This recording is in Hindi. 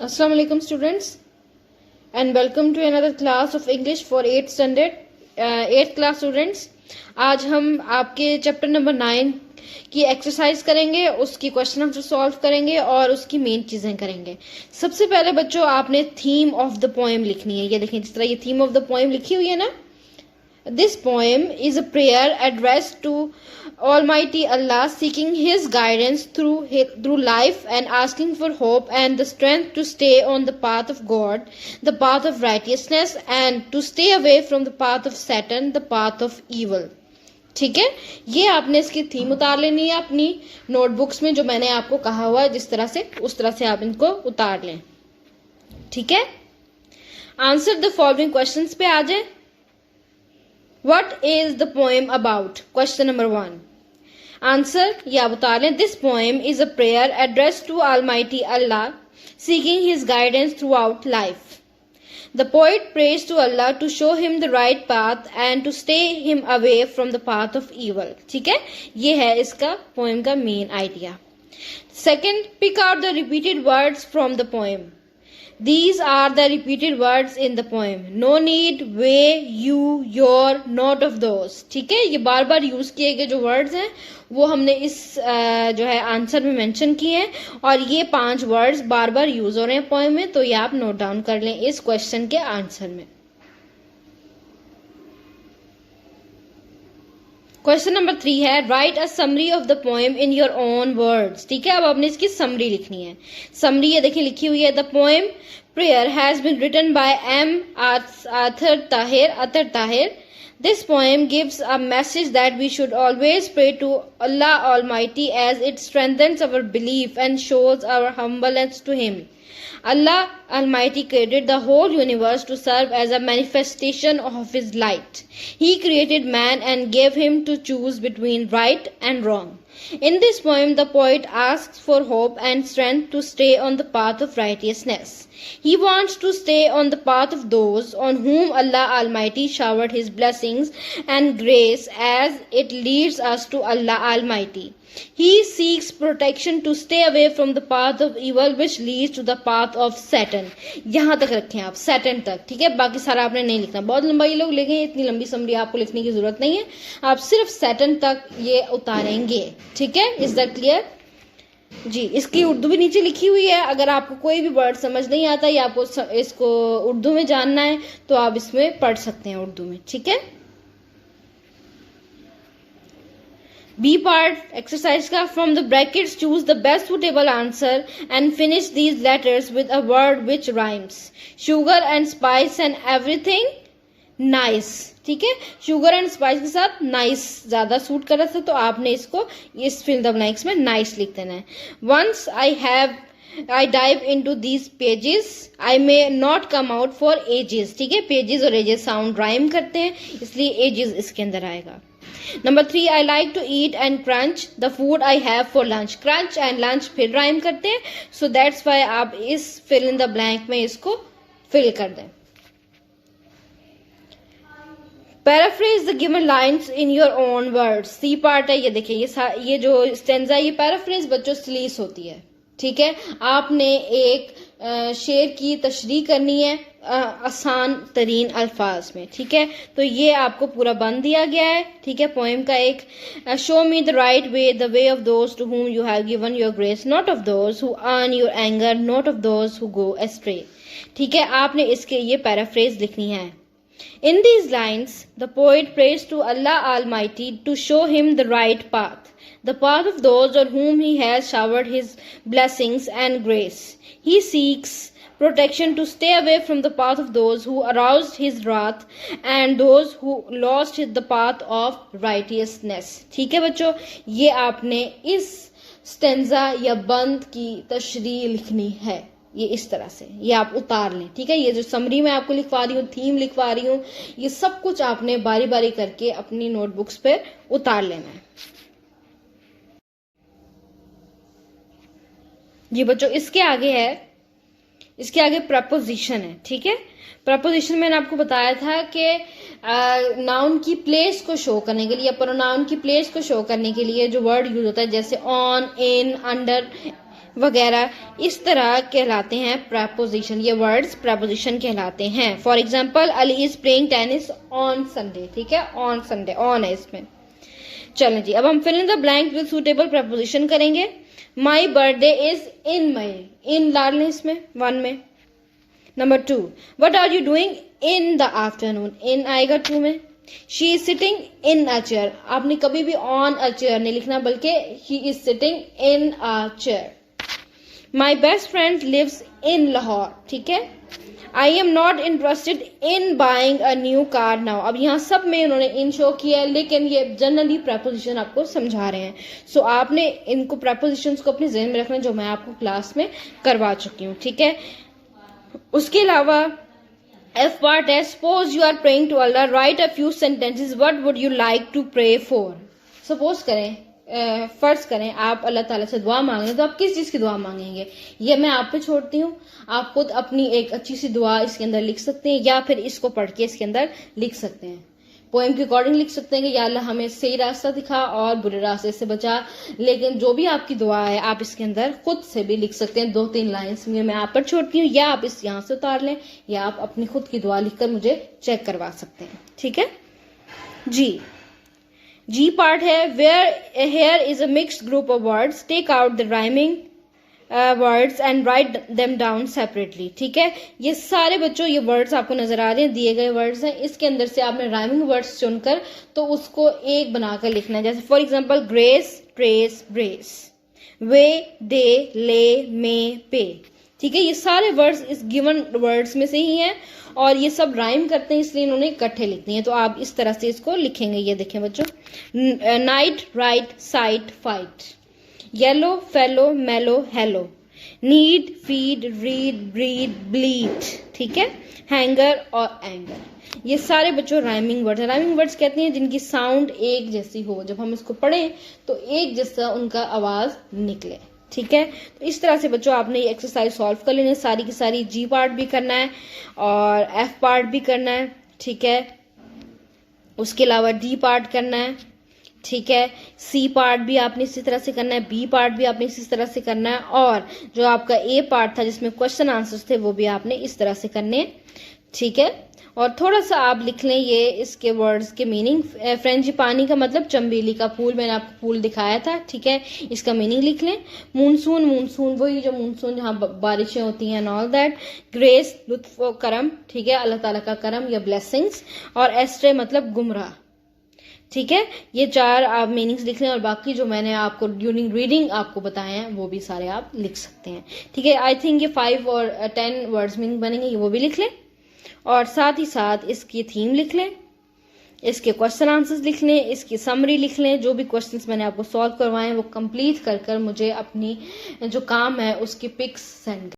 Assalamu alaikum students, and welcome to another class of English for 8th standard 8th class students। आज हम आपके चैप्टर नंबर 9 की एक्सरसाइज करेंगे, उसकी क्वेश्चन आंसर सॉल्व करेंगे और उसकी मेन चीजें करेंगे। सबसे पहले बच्चों आपने थीम ऑफ द पोएम लिखनी है। ये देखें, जिस तरह ये थीम ऑफ द पोएम लिखी हुई है ना। This poem is a prayer addressed to Almighty Allah, seeking His guidance through life and asking for hope and the strength to stay on the path of God, the path of righteousness, and to stay away from the path of Satan, the path of evil। ठीक है, ये आपने इसकी थीम उतार लेनी है अपनी नोटबुक्स में, जो मैंने आपको कहा हुआ है जिस तरह से, उस तरह से आप इनको उतार लें। ठीक है, आंसर द फॉलोइंग क्वेश्चंस पे आ जाए। What is the poem about? Question number 1. Answer ये आप उतार लें। This poem is a prayer addressed to Almighty Allah, seeking His guidance throughout life. The poet prays to Allah to show him the right path and to stay him away from the path of evil. ठीक है, ये है इसका poem का main idea. Second, pick out the repeated words from the poem. These are the repeated words in the poem. No need, way, you, your, not of those. ठीक है, ये बार बार यूज किए गए जो वर्ड्स हैं वो हमने इस जो है आंसर में मेंशन किए हैं, और ये 5 वर्ड्स बार बार यूज हो रहे हैं पोएम में, तो ये आप नोट डाउन कर लें इस क्वेश्चन के आंसर में। क्वेश्चन नंबर 3 है, right a summary of the poem in your own words. ठीक है, अब आपने इसकी समरी लिखनी है। समरी ये देखिए लिखी हुई है, the poem prayer has been written by M Athar Tahir. This poem gives a message that we should always pray to Allah Almighty as it strengthens our belief and shows our humbleness to Him. Allah Almighty created the whole universe to serve as a manifestation of His light. He created man and gave him to choose between right and wrong. In this poem, the poet asks for hope and strength to stay on the path of righteousness. He wants to stay on the path of those on whom Allah Almighty showered His blessings and grace as it leads us to Allah Almighty. He seeks protection to stay away from the path of evil which leads to the path of Satan. यहाँ तक रखें आप, Satan तक। ठीक है, बाकी सारा आपने नहीं लिखना, बहुत लंबा ये लोग लिखेंगे, इतनी लंबी समरी आपको लिखने की जरूरत नहीं है, आप सिर्फ Satan तक ये उतारेंगे। ठीक है, इज दैट क्लियर जी। इसकी उर्दू भी नीचे लिखी हुई है, अगर आपको कोई भी वर्ड समझ नहीं आता या आपको इसको उर्दू में जानना है तो आप इसमें पढ़ सकते हैं उर्दू में। ठीक है, बी पार्ट एक्सरसाइज का, from the brackets choose the best suitable answer and finish these letters with a word which rhymes. Sugar and spice and everything nice. ठीक है, शुगर एंड स्पाइस के साथ नाइस ज्यादा सूट कर रहा था, तो आपने इसको इस फिल द ब्लैंक्स में नाइस लिख देना है। Once I dive into these pages I may not come out for ages. ठीक है, पेजेस और एजेस साउंड राइम करते हैं, इसलिए एजेस इसके अंदर आएगा। Number 3, I like to eat and crunch the food I have for lunch. Crunch and lunch फिर राइम करते हैं, सो दैट्स वाई आप इस फिल इन द ब्लैंक में इसको फिल कर दें। Paraphrase the given lines in your own words. C part है, ये देखिए, ये जो स्टेंजा, ये पैराफ्रेज बच्चों स्लीस होती है। ठीक है, आपने एक शेर की तशरीह करनी है आसान तरीन अल्फाज में। ठीक है, तो ये आपको पूरा बंद दिया गया है। ठीक है, पोएम का एक, show me the right way, the way of those to whom you have given your grace, not of those who earn your anger, not of those who go astray. ठीक है, आपने इसके ये पैराफ्रेज लिखनी है। In these lines, the poet prays to Allah Almighty to show him the right path, the path of those on whom He has showered His blessings and grace. He seeks protection to stay away from the path of those who aroused His wrath and those who lost the path of righteousness. ठीक है बच्चों, ये आपने इस स्टेंजा या बंद की तशरीह लिखनी है, ये इस तरह से, ये आप उतार लें। ठीक है, ये जो समरी मैं आपको लिखवा रही हूँ, थीम लिखवा रही हूँ, ये सब कुछ आपने बारी बारी करके अपनी नोटबुक्स पे उतार लेना है। जी बच्चों, इसके आगे है, इसके आगे प्रपोजिशन है। ठीक है, प्रपोजिशन मैंने आपको बताया था कि नाउन की प्लेस को शो करने के लिए, प्रोनाउन की प्लेस को शो करने के लिए जो वर्ड यूज होता है, जैसे ऑन, इन, अंडर, वगैरह इस तरह कहलाते हैं प्रपोजिशन। ये वर्ड्स प्रपोजिशन कहलाते हैं। For example, Ali is playing tennis on Sunday. ठीक है, ऑन संडे, ऑन है इसमें। चलें जी, अब हम fill in the blank with suitable preposition करेंगे। माई बर्थडे इज इन मई, इन डाल लें इसमें 1 में। Number 2, what are you doing in the afternoon, in आएगा 2 में। She is sitting in a chair, आपने कभी भी ऑन अ चेयर नहीं लिखना बल्कि he is sitting in a chair. My best friend lives in Lahore. ठीक है, I am not interested in buying a new car now. अब यहाँ सब में उन्होंने इन शो किया है, लेकिन ये जनरली प्रपोजिशन आपको समझा रहे हैं। सो आपने इनको प्रपोजिशंस को अपने ज़हन में रखना, जो मैं आपको क्लास में करवा चुकी हूँ। ठीक है, उसके अलावा F part है, suppose you are praying to Allah, write a few sentences, what would you like to pray for? Suppose करें, फर्ज करें आप अल्लाह ताला से दुआ मांग रहे, तो आप किस चीज़ की दुआ मांगेंगे, ये मैं आप पे छोड़ती हूँ। आप खुद अपनी एक अच्छी सी दुआ इसके अंदर लिख सकते हैं, या फिर इसको पढ़ के इसके अंदर लिख सकते हैं। पोएम के अकॉर्डिंग लिख सकते हैं कि या अल्लाह हमें सही रास्ता दिखा और बुरे रास्ते से बचा। लेकिन जो भी आपकी दुआ है आप इसके अंदर खुद से भी लिख सकते हैं, 2-3 लाइन्स में मैं आप पर छोड़ती हूँ, या आप इस यहाँ से उतार लें, या आप अपनी खुद की दुआ लिखकर मुझे चेक करवा सकते हैं। ठीक है जी पार्ट है, where here is a mixed group of words, take out the rhyming words and write them down separately. ठीक है, ये सारे बच्चों ये वर्ड्स आपको नजर आ रहे हैं, दिए गए वर्ड्स हैं, इसके अंदर से आपने राइमिंग वर्ड्स चुनकर तो उसको एक बनाकर लिखना है। जैसे for example, grace, trace, brace, way, day, ले, मे, पे। ठीक है, ये सारे वर्ड्स इस गिवन वर्ड्स में से ही हैं और ये सब राइम करते हैं, इसलिए इन्होंने इकट्ठे लिखते हैं। तो आप इस तरह से इसको लिखेंगे। ये देखें बच्चों, night, right, site, fight, yellow, fellow, mellow, hello, need, feed, read, breed, bleed. ठीक है, हैंगर और एंगर, ये सारे बच्चों राइमिंग वर्ड्स हैं। राइमिंग वर्ड्स कहते हैं जिनकी साउंड एक जैसी हो, जब हम इसको पढ़ें तो एक जैसा उनका आवाज निकले। ठीक है, तो इस तरह से बच्चों आपने ये एक्सरसाइज सॉल्व कर लेनी है। सारी की सारी जी पार्ट भी करना है और एफ पार्ट भी करना है। ठीक है, उसके अलावा डी पार्ट करना है। ठीक है, सी पार्ट भी आपने इसी तरह से करना है, बी पार्ट भी आपने इसी तरह से करना है, और जो आपका ए पार्ट था जिसमें क्वेश्चन आंसर्स थे वो भी आपने इस तरह से करने हैं। ठीक है, और थोड़ा सा आप लिख लें ये इसके वर्ड्स के मीनिंग। फ्रेंजीपानी का मतलब चंबेली का फूल, मैंने आपको फूल दिखाया था। ठीक है, इसका मीनिंग लिख लें। मूनसून, मूनसून वही जो मूनसून जहाँ बारिशें होती हैं, ऑल दैट। ग्रेस, लुत्फ व करम। ठीक है, अल्लाह ताला का करम या ब्लेसिंग्स। और एस्ट्रे मतलब गुमराह। ठीक है, ये 4 आप मीनिंग्स लिख लें और बाकी जो मैंने आपको ड्यूरिंग रीडिंग आपको बताए हैं वो भी सारे आप लिख सकते हैं। ठीक है, आई थिंक ये 5 और 10 वर्ड्स मीनिंग बनेंगे, ये वो भी लिख लें और साथ ही साथ इसकी थीम लिख लें, इसके क्वेश्चन आंसर्स लिख लें, इसकी समरी लिख लें। जो भी क्वेश्चंस मैंने आपको सॉल्व करवाए हैं वो कंप्लीट कर मुझे अपनी जो काम है उसकी पिक्स सेंड